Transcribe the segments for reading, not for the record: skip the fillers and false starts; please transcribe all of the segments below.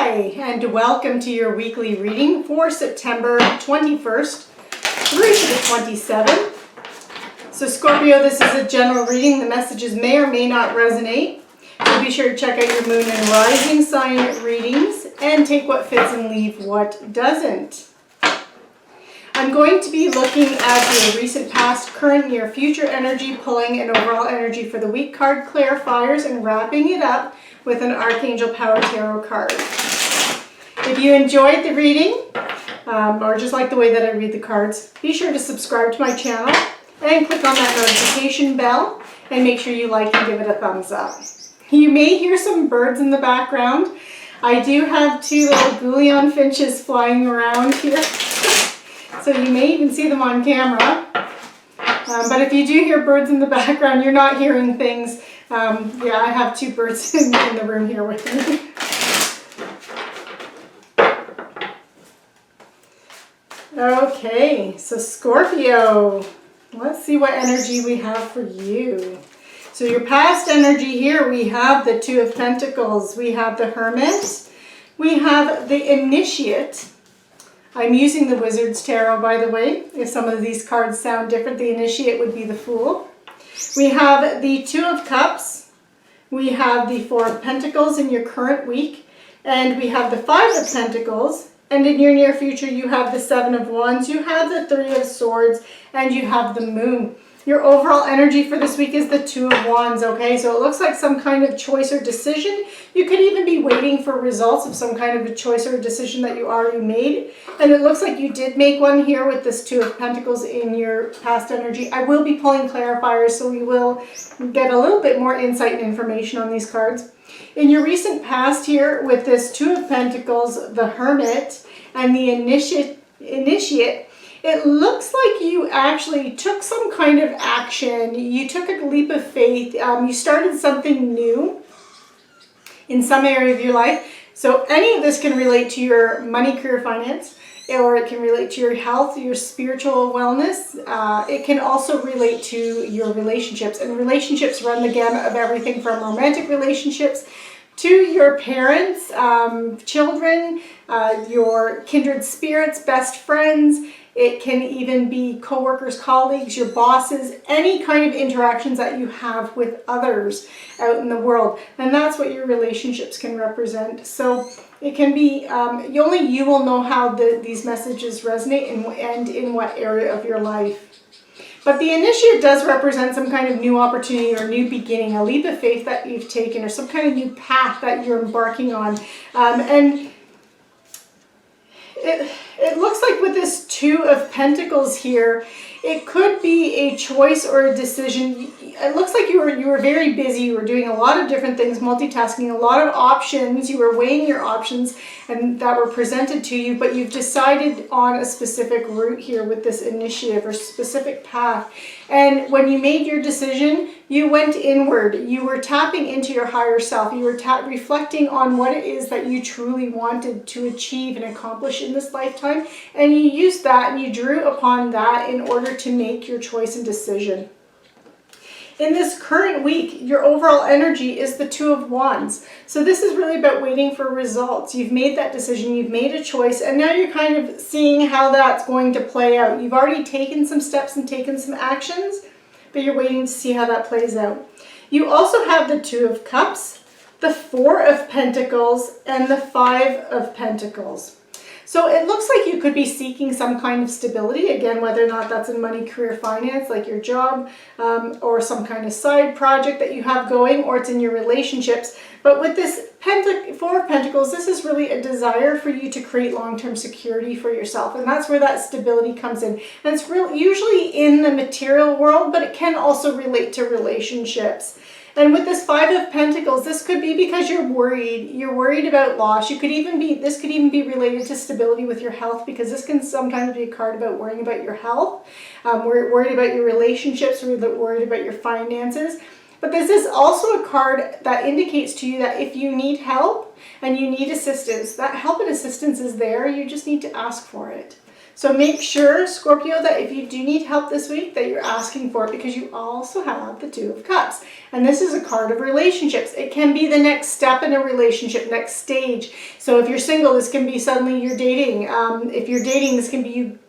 And welcome to your weekly reading for September 21st through to the 27th. So Scorpio, this is a general reading. The messages may or may not resonate. So be sure to check out your moon and rising sign readings and take what fits and leave what doesn't. I'm going to be looking at your recent, past, current, near, future energy, pulling an overall energy for the week card clarifiers and wrapping it up with an Archangel Power Tarot card. If you enjoyed the reading, or just like the way that I read the cards, be sure to subscribe to my channel and click on that notification bell and make sure you like and give it a thumbs up. You may hear some birds in the background. I do have two little Goulion finches flying around here. So you may even see them on camera. But if you do hear birds in the background, you're not hearing things. Yeah, I have two birds in the room here with me. Okay, so Scorpio, let's see what energy we have for you. So your past energy here, we have the Two of Pentacles, we have the Hermit, we have the Initiate. I'm using the Wizard's Tarot, by the way. If some of these cards sound different, the Initiate would be the Fool. We have the Two of Cups, we have the Four of Pentacles in your current week, and we have the Five of Pentacles. And in your near future, you have the Seven of Wands, you have the Three of Swords, and you have the Moon. Your overall energy for this week is the Two of Wands, okay? So it looks like some kind of choice or decision. You could even be waiting for results of some kind of a choice or a decision that you already made. And it looks like you did make one here with this Two of Pentacles in your past energy. I will be pulling clarifiers, so we will get a little bit more insight and information on these cards. In your recent past here with this Two of Pentacles, the Hermit, and the Initiate, it looks like you actually took some kind of action. You took a leap of faith. You started something new in some area of your life. So any of this can relate to your money, career, finance, or it can relate to your health, your spiritual wellness. It can also relate to your relationships. And relationships run the gamut of everything from romantic relationships to your parents, children, your kindred spirits, best friends. It can even be coworkers, colleagues, your bosses, any kind of interactions that you have with others out in the world. And that's what your relationships can represent. So it can be, only you will know how these messages resonate and in what area of your life. But the Initiate does represent some kind of new opportunity or new beginning, a leap of faith that you've taken, or some kind of new path that you're embarking on. And it looks like with this Two of Pentacles here, it could be a choice or a decision. It looks like you were very busy. You were doing a lot of different things, multitasking, a lot of options. You were weighing your options and that were presented to you, but you've decided on a specific route here with this initiative or specific path. And when you made your decision, you went inward. You were tapping into your higher self. You were reflecting on what it is that you truly wanted to achieve and accomplish in this lifetime. And you used that and you drew upon that in order to make your choice and decision. In this current week, your overall energy is the Two of Wands. So this is really about waiting for results. You've made that decision, you've made a choice, and now you're kind of seeing how that's going to play out. You've already taken some steps and taken some actions, but you're waiting to see how that plays out. You also have the Two of Cups, the Four of Pentacles, and the Five of Pentacles. So it looks like you could be seeking some kind of stability, again, whether or not that's in money, career, finance, like your job, or some kind of side project that you have going, or it's in your relationships. But with this Four of Pentacles, this is really a desire for you to create long-term security for yourself. And that's where that stability comes in. And it's usually in the material world, but it can also relate to relationships. And with this Five of Pentacles, this could be because you're worried. You're worried about loss. This could even be related to stability with your health, because this can sometimes be a card about worrying about your health. We're worried about your relationships. We're worried about your finances. But this is also a card that indicates to you that if you need help and you need assistance, that help and assistance is there. You just need to ask for it. So make sure, Scorpio, that if you do need help this week, that you're asking for it, because you also have the Two of Cups. And this is a card of relationships. It can be the next step in a relationship, next stage. So if you're single, this can be suddenly you're dating. If you're dating, this can be you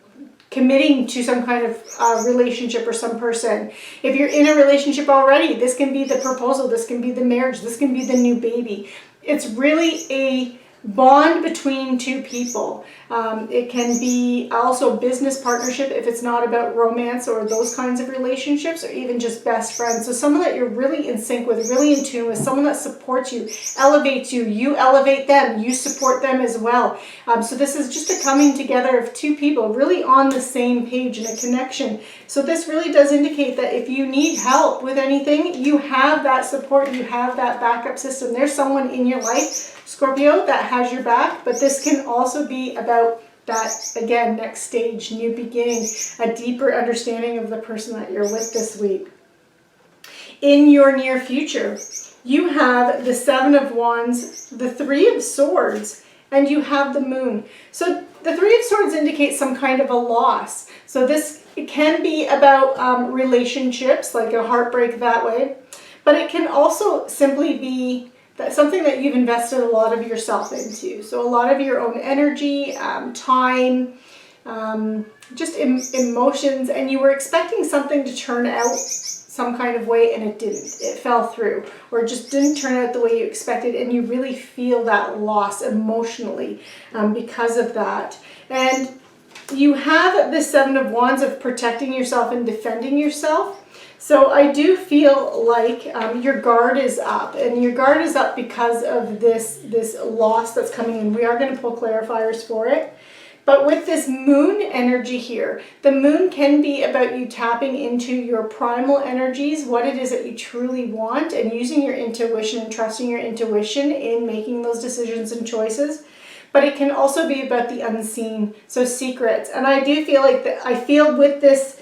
committing to some kind of relationship or some person. If you're in a relationship already, this can be the proposal, this can be the marriage, this can be the new baby. It's really a bond between two people. It can be also business partnership if it's not about romance or those kinds of relationships, or even just best friends. So someone that you're really in sync with, really in tune with, someone that supports you, elevates you, you elevate them, you support them as well. So this is just a coming together of two people really on the same page and a connection. So this really does indicate that if you need help with anything, you have that support, you have that backup system. There's someone in your life, Scorpio, that has your back, but this can also be about that, again, next stage, new beginning, a deeper understanding of the person that you're with this week. In your near future, you have the Seven of Wands, the Three of Swords, and you have the Moon. So the Three of Swords indicates some kind of a loss. So this, it can be about relationships, like a heartbreak that way, but it can also simply be that's something that you've invested a lot of yourself into. So a lot of your own energy, time, just emotions, and you were expecting something to turn out some kind of way and it didn't. It fell through, or it just didn't turn out the way you expected, and you really feel that loss emotionally because of that. And you have the Seven of Wands of protecting yourself and defending yourself. So I do feel like your guard is up, and your guard is up because of this loss that's coming in. We are going to pull clarifiers for it. But with this Moon energy here, the Moon can be about you tapping into your primal energies, what it is that you truly want, and using your intuition and trusting your intuition in making those decisions and choices. But it can also be about the unseen, so secrets. And I do feel like that. I feel with this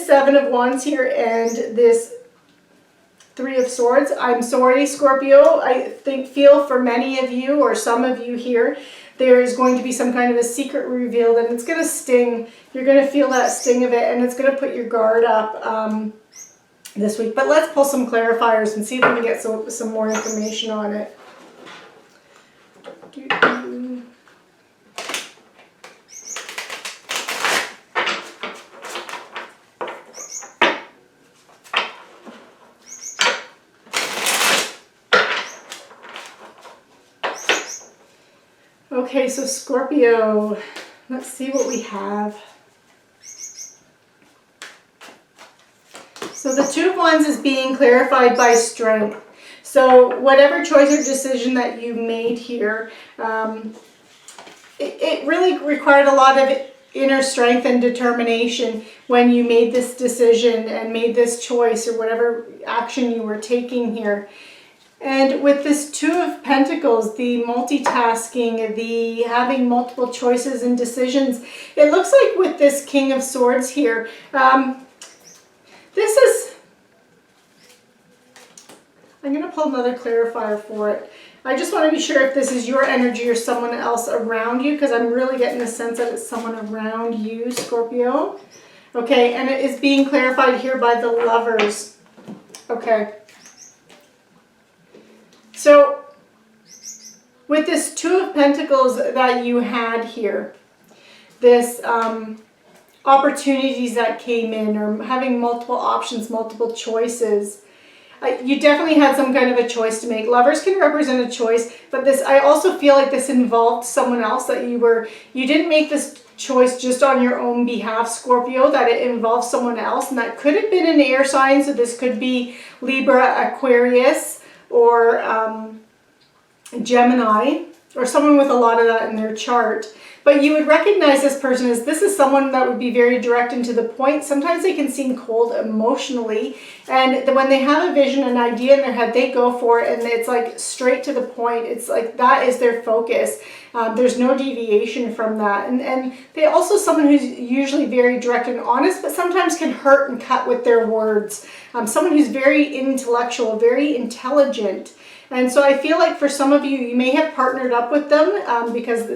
Seven of Wands here and this Three of Swords, I'm sorry, Scorpio, I feel for many of you, or some of you here, there is going to be some kind of a secret revealed, and it's going to sting. You're going to feel that sting of it, and it's going to put your guard up this week. But let's pull some clarifiers and see if we can get some more information on it. Okay, so Scorpio, let's see what we have. So the Two of Wands is being clarified by strength. So whatever choice or decision that you made here, it really required a lot of inner strength and determination when you made this decision and made this choice or whatever action you were taking here. And with this Two of Pentacles, the multitasking, the having multiple choices and decisions, it looks like with this King of Swords here, this is, I'm going to pull another clarifier for it. I just want to be sure if this is your energy or someone else around you, because I'm really getting the sense that it's someone around you, Scorpio. Okay, and it is being clarified here by the Lovers. Okay. So, with this Two of Pentacles that you had here, this opportunities that came in, or having multiple options, multiple choices, you definitely had some kind of a choice to make. Lovers can represent a choice, but this, I also feel like this involved someone else, that you didn't make this choice just on your own behalf, Scorpio, that it involves someone else, and that could have been an air sign, so this could be Libra, Aquarius, or Gemini, or someone with a lot of that in their chart. But you would recognize this person as, this is someone that would be very direct and to the point. Sometimes they can seem cold emotionally, and when they have a vision, an idea in their head, they go for it, and it's like straight to the point. It's like that is their focus. There's no deviation from that. And they also someone who's usually very direct and honest, but sometimes can hurt and cut with their words. Someone who's very intellectual, very intelligent, And so I feel like for some of you, you may have partnered up with them because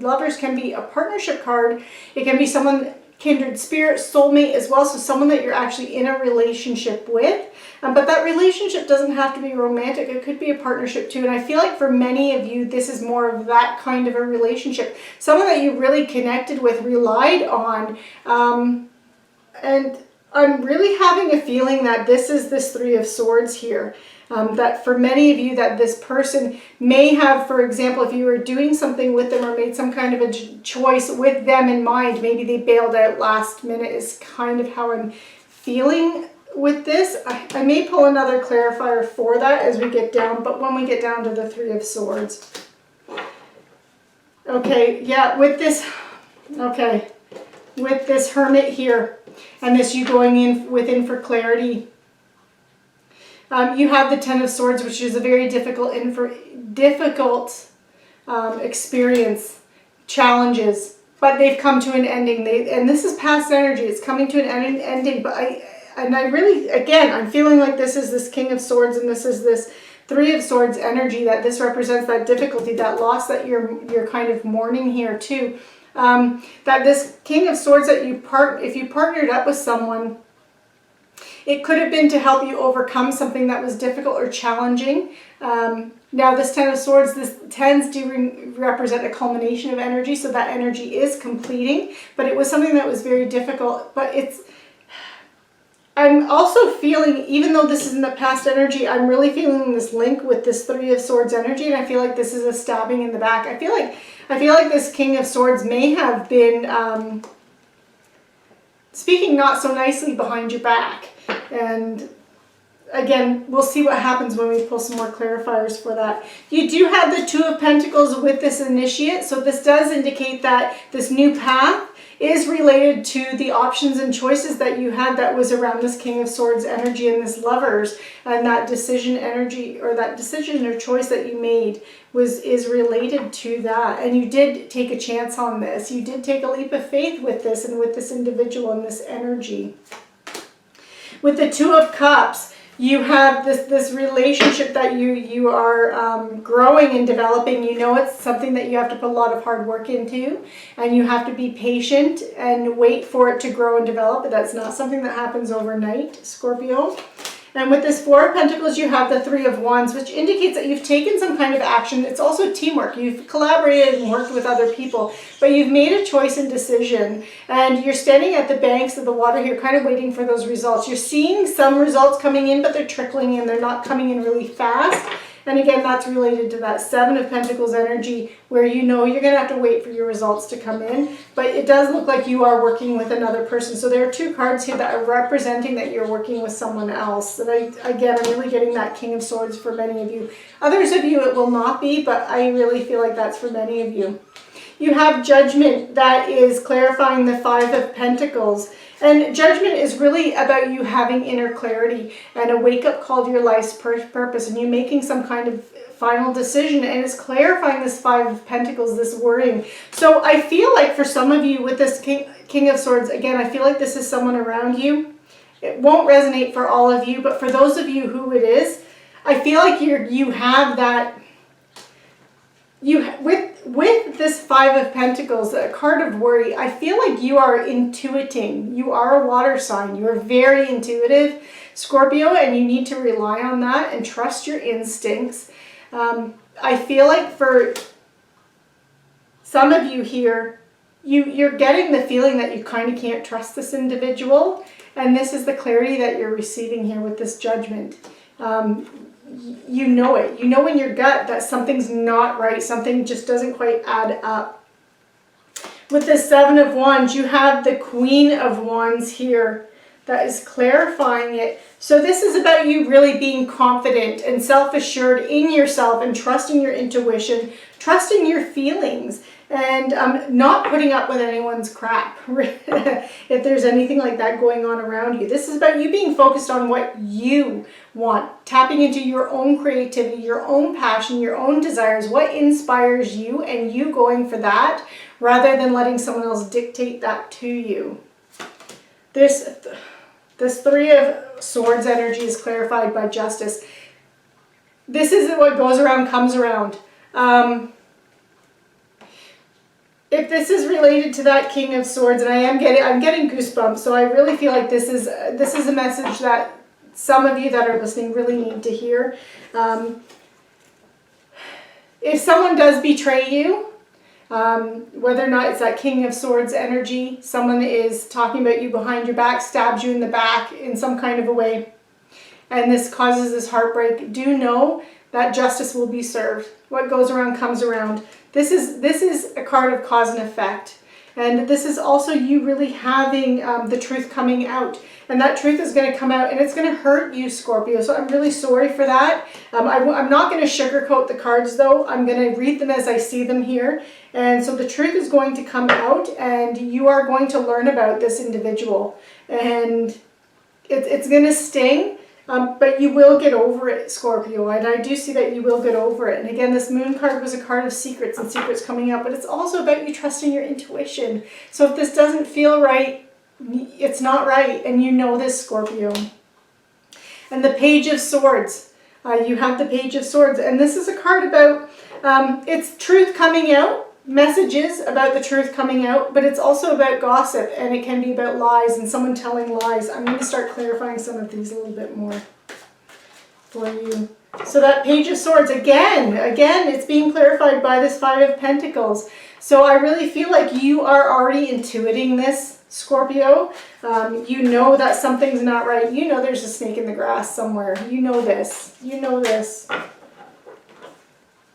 Lovers can be a partnership card. It can be someone, kindred spirit, soulmate as well. So someone that you're actually in a relationship with. But that relationship doesn't have to be romantic. It could be a partnership too. And I feel like for many of you, this is more of that kind of a relationship. Someone that you really connected with, relied on. And I'm really having a feeling that this is this Three of Swords here. That for many of you, that this person may have, for example, if you were doing something with them or made some kind of a choice with them in mind, maybe they bailed out last minute is kind of how I'm feeling with this. I may pull another clarifier for that as we get down, but when we get down to the Three of Swords. Okay, yeah, with this Hermit here, and this you going in within for clarity. You have the Ten of Swords, which is a very difficult experience, challenges, but they've come to an ending. And this is past energy. It's coming to an ending. But I really, again, I'm feeling like this is this King of Swords, and this is this Three of Swords energy, that this represents that difficulty, that loss that you're kind of mourning here too. That this King of Swords that if you partnered up with someone, it could have been to help you overcome something that was difficult or challenging. Now this Ten of Swords, this tens do represent a culmination of energy, so that energy is completing, but it was something that was very difficult. But I'm also feeling, even though this is in the past energy, I'm really feeling this link with this Three of Swords energy, and I feel like this is a stabbing in the back. I feel like this King of Swords may have been speaking not so nicely behind your back. And again, we'll see what happens when we pull some more clarifiers for that. You do have the Two of Pentacles with this initiate, so this does indicate that this new path is related to the options and choices that you had that was around this King of Swords energy and this Lovers, and that decision energy, or that decision or choice that you made is related to that. And you did take a chance on this. You did take a leap of faith with this and with this individual and this energy. With the Two of Cups, you have this relationship that you are growing and developing. You know it's something that you have to put a lot of hard work into, and you have to be patient and wait for it to grow and develop. But that's not something that happens overnight, Scorpio. And with this Four of Pentacles, you have the Three of Wands, which indicates that you've taken some kind of action. It's also teamwork. You've collaborated and worked with other people, but you've made a choice and decision, and you're standing at the banks of the water here, kind of waiting for those results. You're seeing some results coming in, but they're trickling in. They're not coming in really fast. And again, that's related to that Seven of Pentacles energy, where you know you're going to have to wait for your results to come in. But it does look like you are working with another person. So there are two cards here that are representing that you're working with someone else. And I'm really getting that King of Swords for many of you. Others of you, it will not be, but I really feel like that's for many of you. You have Judgment, that is clarifying the Five of Pentacles. And Judgment is really about you having inner clarity and a wake-up call to your life's purpose, and you making some kind of final decision, and it's clarifying this Five of Pentacles, this worrying. So I feel like for some of you with this King of Swords, again, I feel like this is someone around you. It won't resonate for all of you, but for those of you who it is, I feel like you have that. With this Five of Pentacles, a card of worry, I feel like you are intuiting. You are a water sign. You are very intuitive, Scorpio, and you need to rely on that and trust your instincts. I feel like for some of you here, you're getting the feeling that you kind of can't trust this individual, and this is the clarity that you're receiving here with this Judgment. You know it. You know in your gut that something's not right. Something just doesn't quite add up. With the Seven of Wands, you have the Queen of Wands here that is clarifying it. So this is about you really being confident and self-assured in yourself and trusting your intuition, trusting your feelings, and not putting up with anyone's crap if there's anything like that going on around you. This is about you being focused on what you want, tapping into your own creativity, your own passion, your own desires, what inspires you, and you going for that rather than letting someone else dictate that to you. This Three of Swords energy is clarified by Justice. this is what goes around comes around. If this is related to that King of Swords, and I'm getting goosebumps, so I really feel like this is a message that some of you that are listening really need to hear. If someone does betray you, whether or not it's that King of Swords energy, someone is talking about you behind your back, stabs you in the back in some kind of a way, and this causes this heartbreak, do know that justice will be served. What goes around comes around. This is a card of cause and effect. And this is also you really having the truth coming out. And that truth is going to come out and it's going to hurt you, Scorpio. So I'm really sorry for that. I'm not going to sugarcoat the cards though. I'm going to read them as I see them here. And so the truth is going to come out and you are going to learn about this individual. And it's going to sting. But you will get over it, Scorpio, and I do see that you will get over it. And again, this Moon card was a card of secrets and secrets coming out, but it's also about you trusting your intuition. So if this doesn't feel right, it's not right, and you know this, Scorpio. And the Page of Swords. You have the Page of Swords, and this is a card about, it's truth coming out, messages about the truth coming out, but it's also about gossip, and it can be about lies and someone telling lies. I'm going to start clarifying some of these a little bit more for you. So that Page of Swords, again, it's being clarified by this Five of Pentacles. So I really feel like you are already intuiting this, Scorpio. You know that something's not right. You know there's a snake in the grass somewhere. You know this. You know this.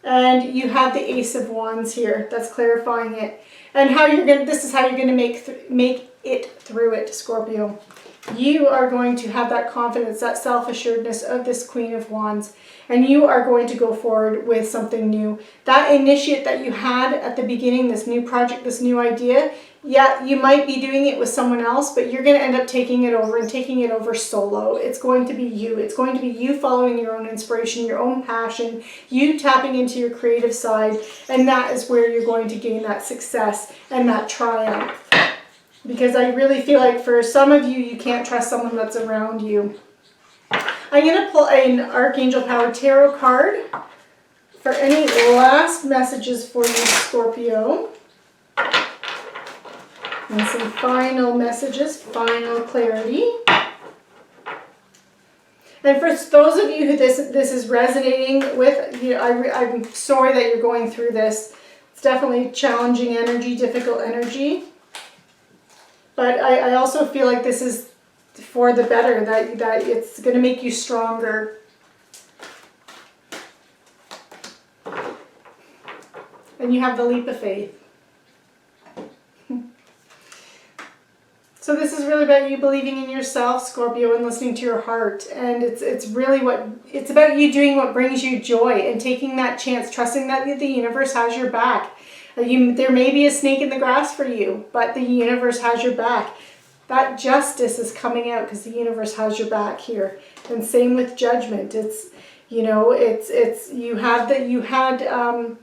And you have the Ace of Wands here. That's clarifying it. And how you're going to, this is how you're going to make it through it, Scorpio. You are going to have that confidence, that self-assuredness of this Queen of Wands. And you are going to go forward with something new. That initiate that you had at the beginning, this new project, this new idea, yeah, you might be doing it with someone else, but you're going to end up taking it over and taking it over solo. It's going to be you. It's going to be you following your own inspiration, your own passion, you tapping into your creative side, and that is where you're going to gain that success and that triumph. Because I really feel like for some of you, you can't trust someone that's around you. I'm going to pull an Archangel Power Tarot card for any last messages for you, Scorpio. And some final messages, final clarity. And for those of you who this is resonating with, you know, I'm sorry that you're going through this. It's definitely challenging energy, difficult energy. But I also feel like this is for the better, that it's going to make you stronger. And you have the leap of faith. So this is really about you believing in yourself, Scorpio, and listening to your heart. And it's really it's about you doing what brings you joy and taking that chance, trusting that the universe has your back. There may be a snake in the grass for you, but the universe has your back. That justice is coming out because the universe has your back here. And same with judgment. It's, you know, you had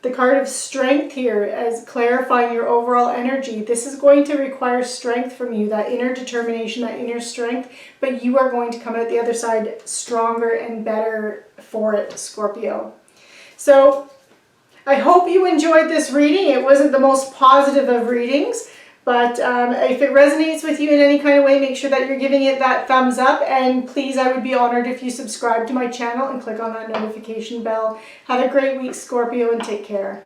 the card of strength here as clarifying your overall energy. This is going to require strength from you, that inner determination, that inner strength, but you are going to come out the other side stronger and better for it, Scorpio. So I hope you enjoyed this reading. It wasn't the most positive of readings, but if it resonates with you in any kind of way, make sure that you're giving it that thumbs up. And please, I would be honored if you subscribe to my channel and click on that notification bell. Have a great week, Scorpio, and take care.